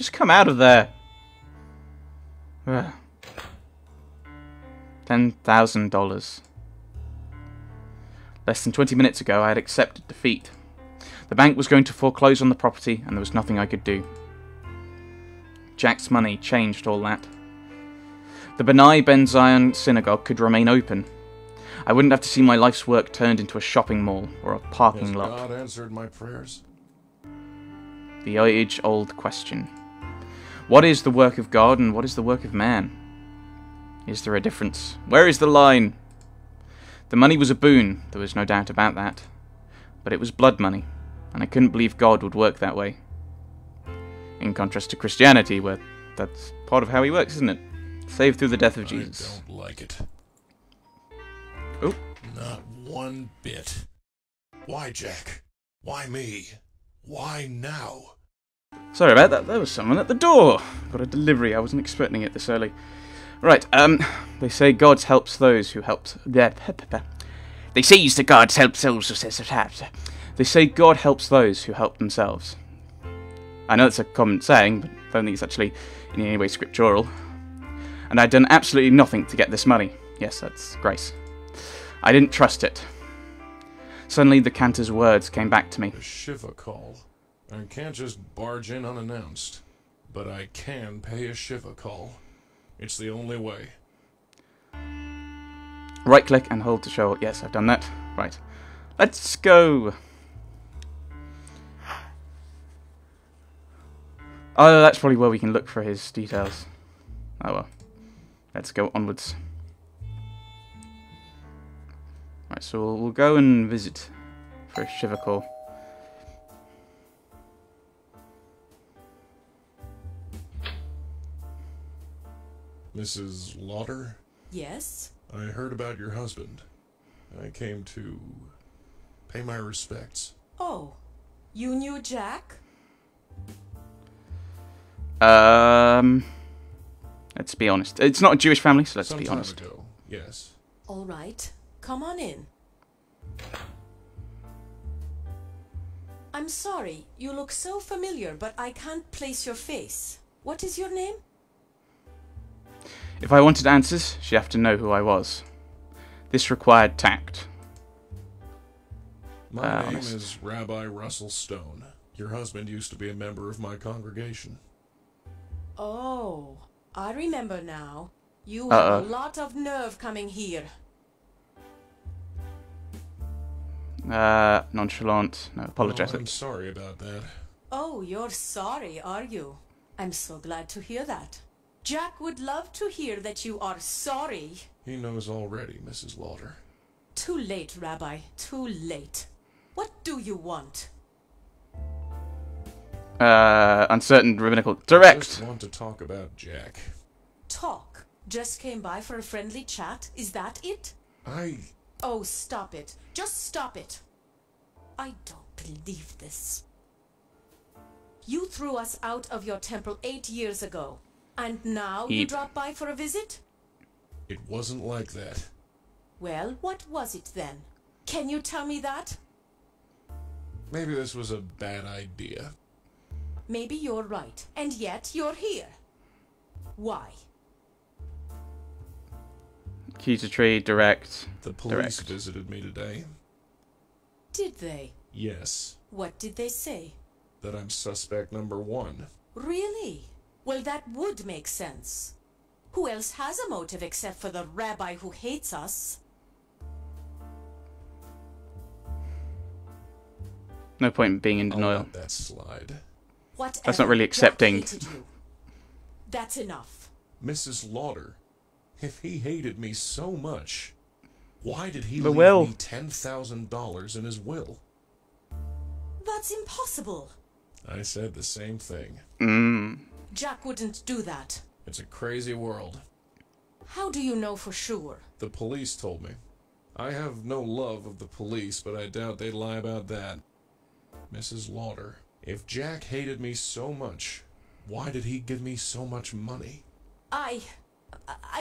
Just come out of there. $10,000. Less than 20 minutes ago, I had accepted defeat. The bank was going to foreclose on the property, and there was nothing I could do. Jack's money changed all that. The Benai Ben Zion synagogue could remain open. I wouldn't have to see my life's work turned into a shopping mall or a parking lot. God answered my prayers. The age-old question. What is the work of God and what is the work of man? Is there a difference? Where is the line? The money was a boon, there was no doubt about that. But it was blood money, and I couldn't believe God would work that way. In contrast to Christianity, where that's part of how he works, isn't it? Saved through the death of Jesus. I don't like it. Oh. Not one bit. Why, Jack? Why me? Why now? Sorry about that, there was someone at the door. Got a delivery, I wasn't expecting it this early. Right, they say God helps those who helped... They say God helps those who... They say God helps those who help themselves. I know it's a common saying, but I don't think it's actually in any way scriptural. And I'd done absolutely nothing to get this money. Yes, that's grace. I didn't trust it. Suddenly the cantor's words came back to me. A Shivah call. I can't just barge in unannounced. But I can pay a Shivah call. It's the only way. Right click and hold to show. Yes, I've done that. Right. Let's go. Oh, that's probably where we can look for his details. Oh well. Let's go onwards. Right, so we'll go and visit for a Shivah call. Mrs. Lauder? Yes? I heard about your husband. I came to pay my respects. Oh, you knew Jack? Let's be honest. It's not a Jewish family, so let's Some be time honest. ago, yes. All right, come on in. I'm sorry, you look so familiar, but I can't place your face. What is your name? If I wanted answers, she'd have to know who I was. This required tact. My name is Rabbi Russell Stone. Your husband used to be a member of my congregation. Oh, I remember now. You have a lot of nerve coming here. Nonchalant. No, apologetic. Oh, I'm sorry about that. Oh, you're sorry, are you? I'm so glad to hear that. Jack would love to hear that you are sorry. He knows already, Mrs. Lauder. Too late, Rabbi. Too late. What do you want? Uncertain rabbinical. Direct! I just want to talk about Jack. Talk? Just came by for a friendly chat? Is that it? Oh, stop it. Just stop it. I don't believe this. You threw us out of your temple 8 years ago. And now you drop by for a visit? It wasn't like that. Well, what was it then? Can you tell me that? Maybe this was a bad idea. Maybe you're right. And yet you're here. Why? Key to tree, direct. The police visited me today. Did they? Yes. What did they say? That I'm suspect number 1. Really? Well, that would make sense. Who else has a motive except for the rabbi who hates us? No point in being in I'll denial. let that slide. Whatever. That's not really accepting. Jack hated you. That's enough. Mrs. Lauder, if he hated me so much, why did he The leave will. me $10,000 in his will? That's impossible. I said the same thing. Jack wouldn't do that. It's a crazy world. How do you know for sure? The police told me. I have no love of the police, but I doubt they'd lie about that. Mrs. Lauder, if Jack hated me so much, why did he give me so much money? I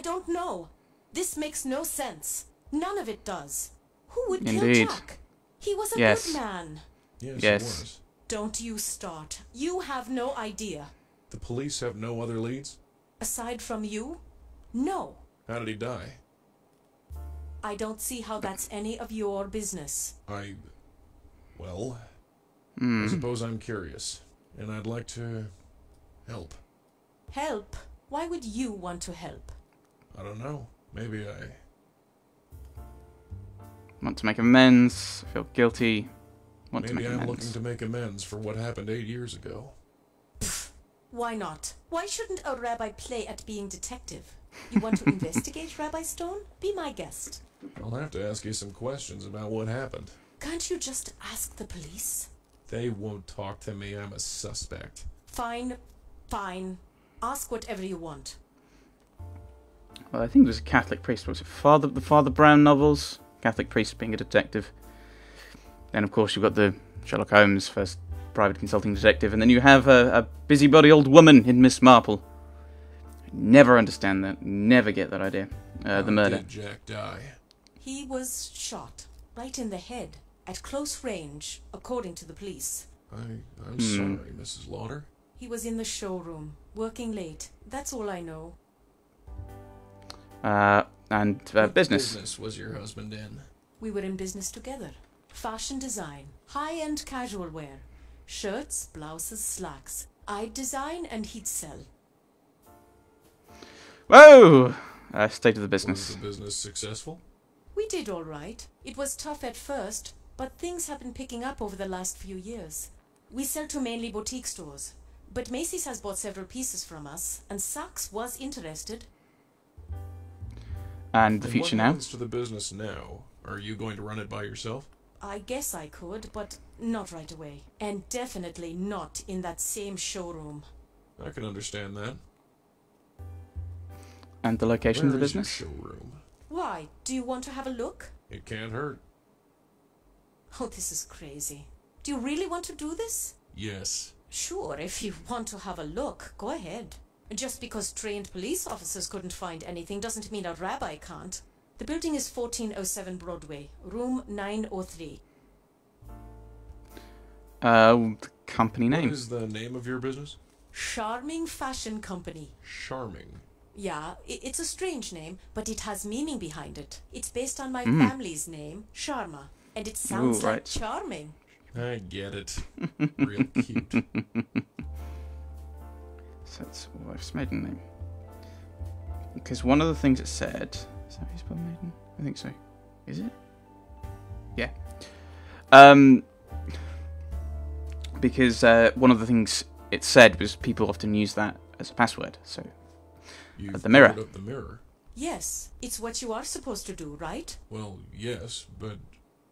don't know. This makes no sense. None of it does. Who would kill Jack? He was a good man. Yes, Yes. he was. Don't you start. You have no idea. The police have no other leads? Aside from you? No. How did he die? I don't see how that's any of your business. Well, I suppose I'm curious, and I'd like to help. Help? Why would you want to help? I don't know. Maybe I Want to make amends, feel guilty, want to make Maybe I'm amends. looking to make amends for what happened 8 years ago. Why not? Why shouldn't a rabbi play at being detective? You want to investigate, Rabbi Stone? Be my guest. I'll have to ask you some questions about what happened. Can't you just ask the police? They won't talk to me. I'm a suspect. Fine, fine. Ask whatever you want. Well, I think it was a Catholic priest. Was it the Father Brown novels? Catholic priest being a detective. Then, of course, you've got the Sherlock Holmes, first private consulting detective, and then you have a busybody old woman in Miss Marple. Never understand that. Never get that idea. The murder. Did Jack die? He was shot right in the head at close range, according to the police. I'm sorry, Mrs. Lauder. He was in the showroom, working late. That's all I know. And What business. business was your husband in? We were in business together. Fashion design, high-end casual wear. Shirts, blouses, slacks. I'd design and he'd sell. Whoa! State of the business. Was the business successful? We did all right. It was tough at first, but things have been picking up over the last few years. We sell to mainly boutique stores, but Macy's has bought several pieces from us, and Saks was interested. And the And future what now? happens to the business now? Are you going to run it by yourself? I guess I could, but not right away. And definitely not in that same showroom. I can understand that. And the location of the Where is your business? showroom? Why? Do you want to have a look? It can't hurt. Oh, this is crazy. Do you really want to do this? Yes. Sure, if you want to have a look, go ahead. Just because trained police officers couldn't find anything doesn't mean a rabbi can't. The building is 1407 Broadway, room 903. The company What name. is the name of your business? Charming Fashion Company. Charming. Yeah, it's a strange name, but it has meaning behind it. It's based on my family's name, Sharma, and it sounds Ooh, like right. charming. I get it. Real cute. So it's wife's maiden name. Because one of the things it said... Is that how you spell maiden? I think so. Is it? Yeah. Because one of the things it said was people often use that as a password. So You've the mirror. covered up the mirror. Yes, it's what you are supposed to do, right? Well, yes, but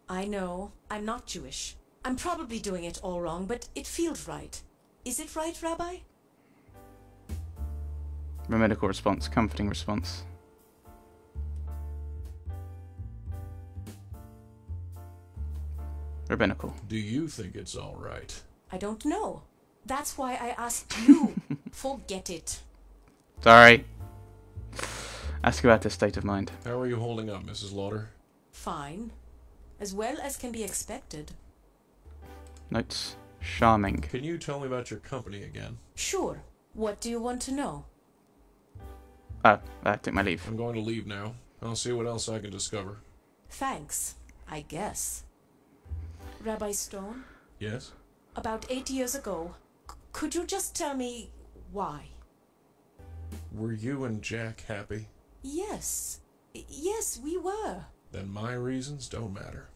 I know. I'm not Jewish. I'm probably doing it all wrong, but it feels right. Is it right, Rabbi? medical response, comforting response. Rabbinical. do you think it's all right? I don't know. That's why I asked you. Forget it. Sorry. Ask about their state of mind. How are you holding up, Mrs. Lauder? Fine. As well as can be expected. Notes. Charming. Can you tell me about your company again? Sure. What do you want to know? Take my leave. I'm going to leave now. I'll see what else I can discover. Thanks, I guess. Rabbi Stone, Yes? about 8 years ago, could you just tell me why? Were you and Jack happy? Yes. Yes, we were. Then my reasons don't matter.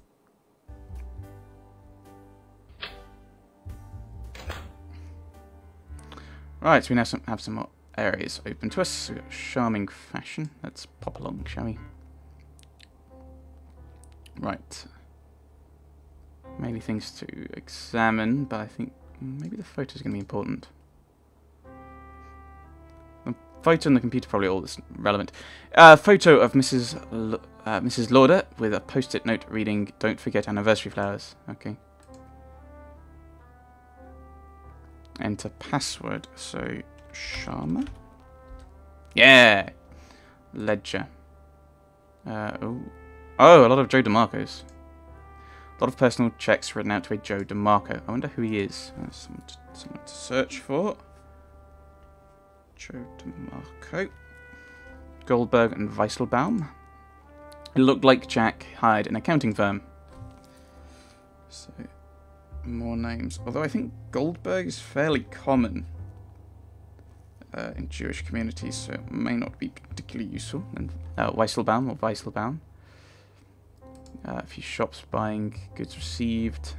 Right, so we now have some more areas open to us. So we've got charming fashion. Let's pop along, shall we? Right. Mainly things to examine, but I think maybe the photo is going to be important. The photo and the computer probably all this relevant. Photo of Mrs. Lauder with a post-it note reading, "Don't forget anniversary flowers." Okay. Enter password. So, Sharma? Yeah! Ledger. Oh, a lot of Joe DeMarco's. A lot of personal checks written out to a Joe DeMarco. I wonder who he is. Someone to search for. Joe DeMarco. Goldberg and Weisselbaum. It looked like Jack hired an accounting firm. So, more names. Although I think Goldberg is fairly common in Jewish communities, so it may not be particularly useful. And Weisselbaum or Weisselbaum. A few shops buying goods received.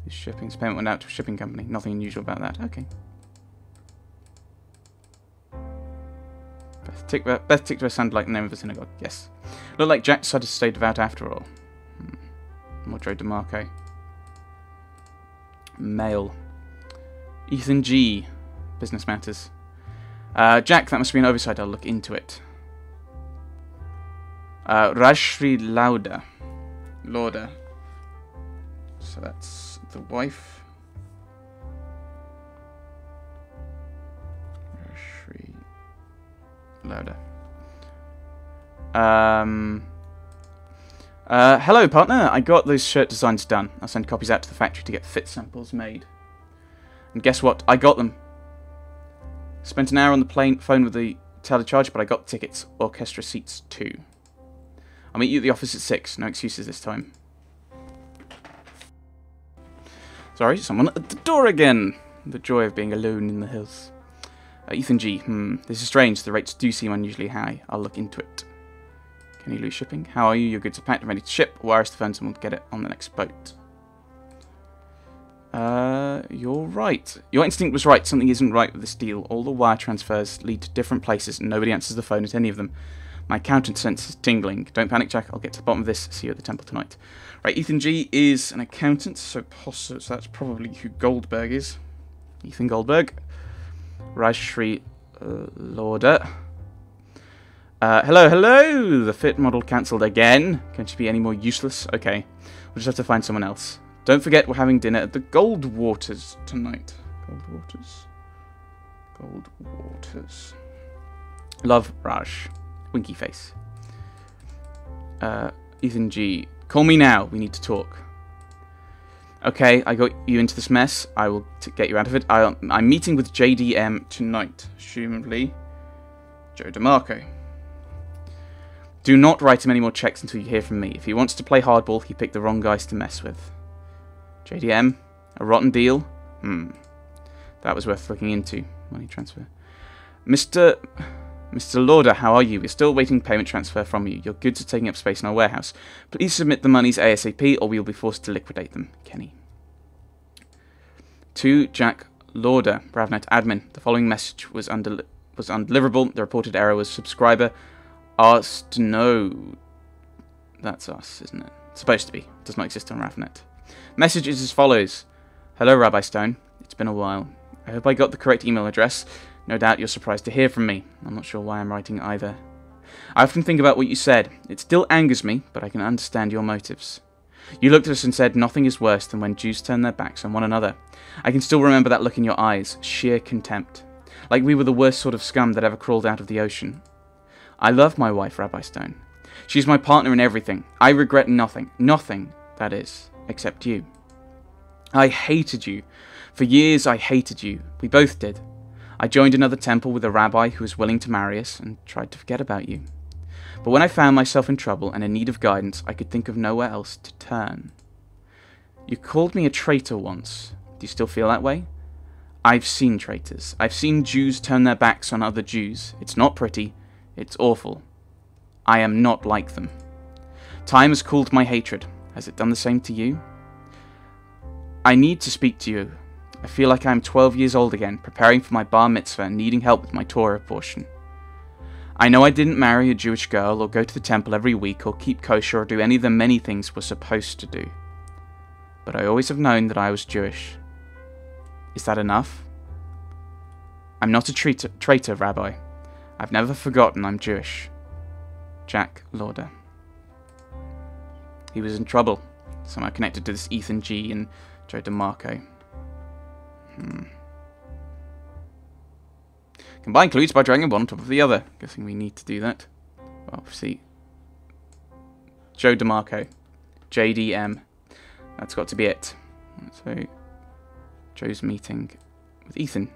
His shipping payment went out to a shipping company. Nothing unusual about that. Okay. Beth Tikva sounded like the name of a synagogue. Yes. Looked like Jack decided to stay devout after all. More Joe DeMarco. Mail. Ethan G. Business matters. Jack, that must be an oversight. I'll look into it. Rajshri Lauda. So that's the wife. Rajshri Lauda. Hello, partner. I got those shirt designs done. I'll send copies out to the factory to get fit samples made. And guess what? I got them. Spent an hour on the phone with the telecharge, but I got tickets. Orchestra seats too. I'll meet you at the office at 6. No excuses this time. Sorry, someone at the door again. The joy of being alone in the hills. Ethan G. This is strange. The rates do seem unusually high. I'll look into it. Kenny Lou Shipping. How are you? Your goods are packed and ready to ship. Wires to phone someone to get it on the next boat. You're right. Your instinct was right. Something isn't right with this deal. All the wire transfers lead to different places and nobody answers the phone at any of them. My accountant sense is tingling. Don't panic, Jack. I'll get to the bottom of this. See you at the temple tonight. Right, Ethan G is an accountant, so that's probably who Goldberg is. Ethan Goldberg. Rajshri Lauda. Hello! The fit model cancelled again. Can't you be any more useless? Okay. We'll just have to find someone else. Don't forget we're having dinner at the Goldwaters tonight. Goldwaters. Love, Raj. Winky face. Ethan G. Call me now. We need to talk. Okay, I got you into this mess. I will get you out of it. I'm meeting with JDM tonight. Assumably, Joe DeMarco. Do not write him any more checks until you hear from me. If he wants to play hardball, he picked the wrong guys to mess with. JDM? A rotten deal? That was worth looking into. Money transfer. Mr. Lauder, how are you? We're still waiting payment transfer from you. Your goods are taking up space in our warehouse. Please submit the monies ASAP or we will be forced to liquidate them. Kenny. To Jack Lauder, Bravnet admin. The following message was undeliverable. The reported error was subscriber asked to know. That's us, isn't it? It's supposed to be. It does not exist on Ravnet. Message is as follows. Hello, Rabbi Stone. It's been a while. I hope I got the correct email address. No doubt you're surprised to hear from me. I'm not sure why I'm writing either. I often think about what you said. It still angers me, but I can understand your motives. You looked at us and said nothing is worse than when Jews turn their backs on one another. I can still remember that look in your eyes, sheer contempt. Like we were the worst sort of scum that ever crawled out of the ocean. I love my wife, Rabbi Stone. She's my partner in everything. I regret nothing. Nothing, that is, except you. I hated you. For years I hated you. We both did. I joined another temple with a rabbi who was willing to marry us and tried to forget about you. But when I found myself in trouble and in need of guidance, I could think of nowhere else to turn. You called me a traitor once. Do you still feel that way? I've seen traitors. I've seen Jews turn their backs on other Jews. It's not pretty. It's awful. I am not like them. Time has cooled my hatred. Has it done the same to you? I need to speak to you. I feel like I am 12 years old again, preparing for my bar mitzvah and needing help with my Torah portion. I know I didn't marry a Jewish girl or go to the temple every week or keep kosher or do any of the many things we're supposed to do. But I always have known that I was Jewish. Is that enough? I'm not a traitor, Rabbi. I've never forgotten I'm Jewish. Jack Lauder. He was in trouble, somehow connected to this Ethan G. and Joe DeMarco. Combine clues by dragging one on top of the other. Guessing we need to do that. Well, obviously, Joe DeMarco. JDM. That's got to be it. So, Joe's meeting with Ethan.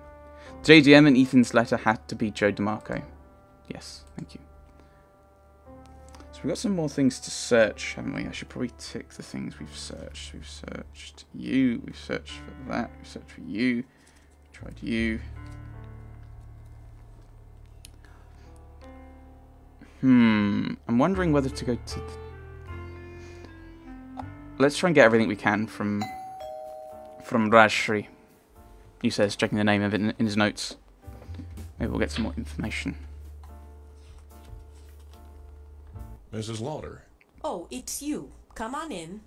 JDM in Ethan's letter had to be Joe DeMarco. Yes, thank you. So we've got some more things to search, haven't we? I should probably tick the things we've searched. We've searched you, we've searched for that, we've searched for you, tried you. I'm wondering whether to go to... Let's try and get everything we can from Rajshri. He says, checking the name of it in his notes. Maybe we'll get some more information. Mrs. Lauder. Oh, it's you. Come on in.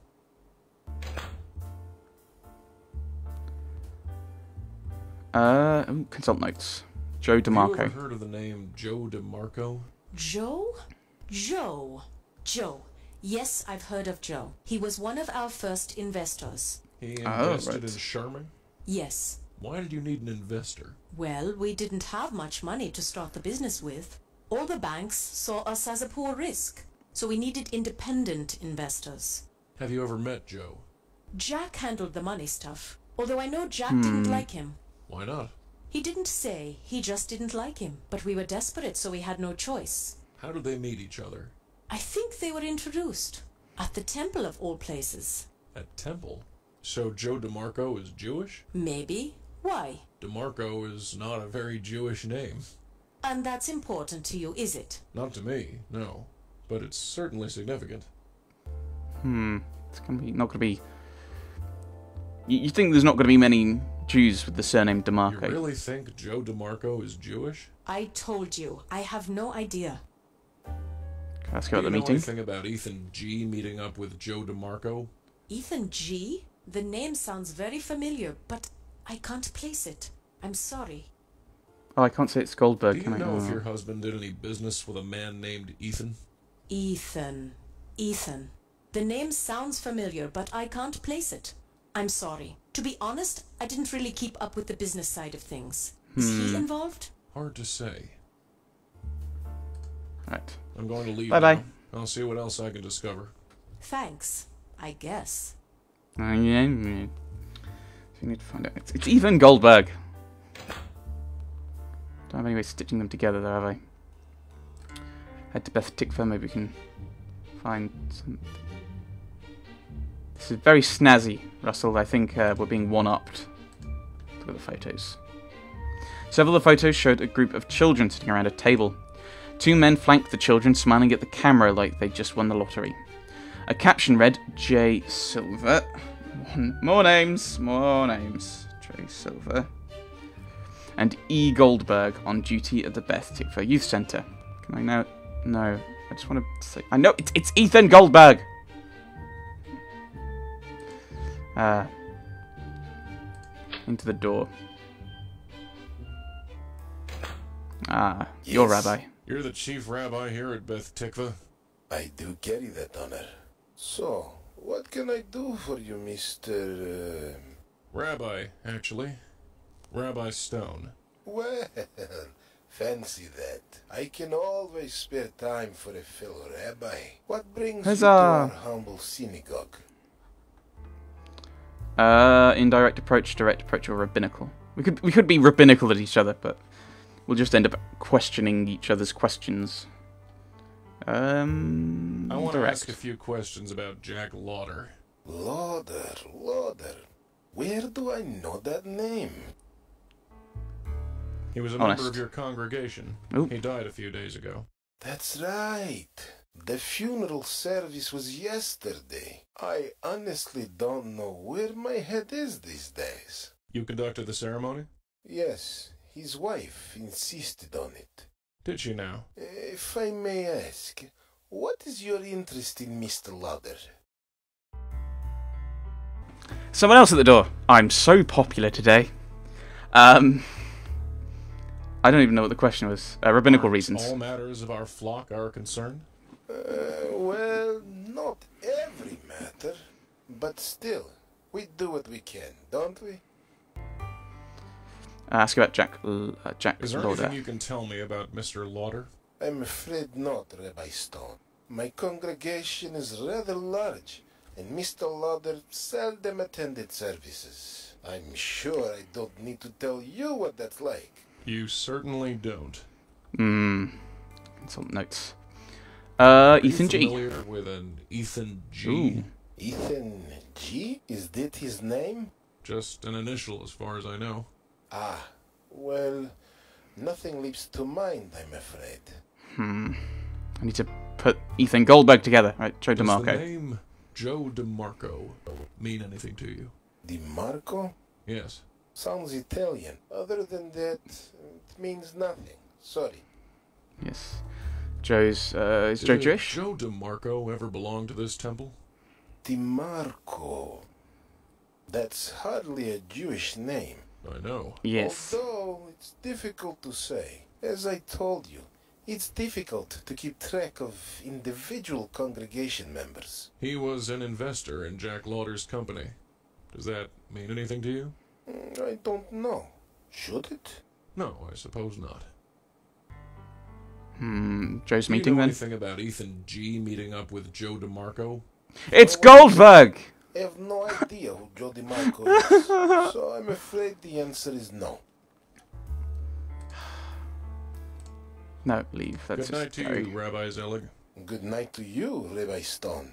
Consult notes. Joe DeMarco. Have you ever heard of the name Joe DeMarco? Joe? Joe. Yes, I've heard of Joe. He was one of our first investors. He invested in Sherman? Yes. Why did you need an investor? Well, we didn't have much money to start the business with. All the banks saw us as a poor risk, so we needed independent investors. Have you ever met Joe? Jack handled the money stuff, although I know Jack didn't like him. Why not? He didn't say, he just didn't like him, but we were desperate, so we had no choice. How did they meet each other? I think they were introduced. At the temple of all places. At temple? So Joe DeMarco is Jewish? Maybe. Why? DeMarco is not a very Jewish name. And that's important to you, is it? Not to me, no. But it's certainly significant. It's not gonna be... You think there's not gonna be many Jews with the surname DeMarco? You really think Joe DeMarco is Jewish? I told you, I have no idea. Can I ask you about the Do you know meeting? anything about Ethan G meeting up with Joe DeMarco? Ethan G? The name sounds very familiar, but I can't place it. I'm sorry. Oh, I can't say it's Goldberg, Do can you I? know if your husband did any business with a man named Ethan? Ethan. The name sounds familiar, but I can't place it. I'm sorry. To be honest, I didn't really keep up with the business side of things. Is he involved? Hard to say. Right. I'm going to leave Bye-bye. now. I'll see what else I can discover. Thanks, I guess. Yeah. You need to find out. It's Ethan Goldberg. Don't have any way of stitching them together, though, have I? Head to Beth Tikva, maybe we can find some... This is very snazzy, Russell. I think we're being one-upped. Look at the photos. Several of the photos showed a group of children sitting around a table. Two men flanked the children, smiling at the camera like they just won the lottery. A caption read, J. Silver. More names. J. Silver. And E. Goldberg on duty at the Beth Tikva Youth Centre. Can I now... No. I just want to say... I know, it's Ethan Goldberg! Into the door. Yes. You're Rabbi. You're the chief rabbi here at Beth Tikva? I do carry that honor. So, what can I do for you, Mr. Rabbi, actually. Rabbi Stone. Well, fancy that. I can always spare time for a fellow rabbi. What brings you to our humble synagogue? Indirect approach, direct approach, or rabbinical. We could be rabbinical at each other, but we'll just end up questioning each other's questions. I want to ask a few questions about Jack Lauder. Lauder. Where do I know that name? He was a member of your congregation. Oop. He died a few days ago. That's right. The funeral service was yesterday. I honestly don't know where my head is these days. You conducted the ceremony? Yes, his wife insisted on it. Did she now? If I may ask, what is your interest in Mr. Lauder? Someone else at the door. I'm so popular today. I don't even know what the question was. Rabbinical reasons. All matters of our flock are concerned? Well, not every matter, but still, we do what we can, don't we? Ask about Jack Is there Lauder. anything you can tell me about Mr. Lauder? I'm afraid not, Rabbi Stone. My congregation is rather large. and Mr. Lauder seldom attended services. I'm sure I don't need to tell you what that's like. You certainly don't. Some notes. Are Ethan you G. familiar with an Ethan G? Ooh. Ethan G? Is that his name? Just an initial as far as I know. Ah, well, nothing leaps to mind, I'm afraid. I need to put Ethan Goldberg together. Right, Joe Does DeMarco. the name Joe DeMarco mean anything to you? DeMarco? Yes. Sounds Italian. Other than that, it means nothing. Sorry. Yes. Joe's, is Joe Did Jewish? Joe DeMarco ever belong to this temple? DeMarco. That's hardly a Jewish name. I know. Yes. Although, it's difficult to say. As I told you, it's difficult to keep track of individual congregation members. He was an investor in Jack Lauder's company. Does that mean anything to you? I don't know. Should it? No, I suppose not. Joe's Do you meeting know then? anything about Ethan G meeting up with Joe DeMarco? It's Goldberg! I have no idea who Joe DeMarco is, so I'm afraid the answer is no. No, leave. That's Good night to just you, Rabbi Zelig. Good night to you, Rabbi Stone.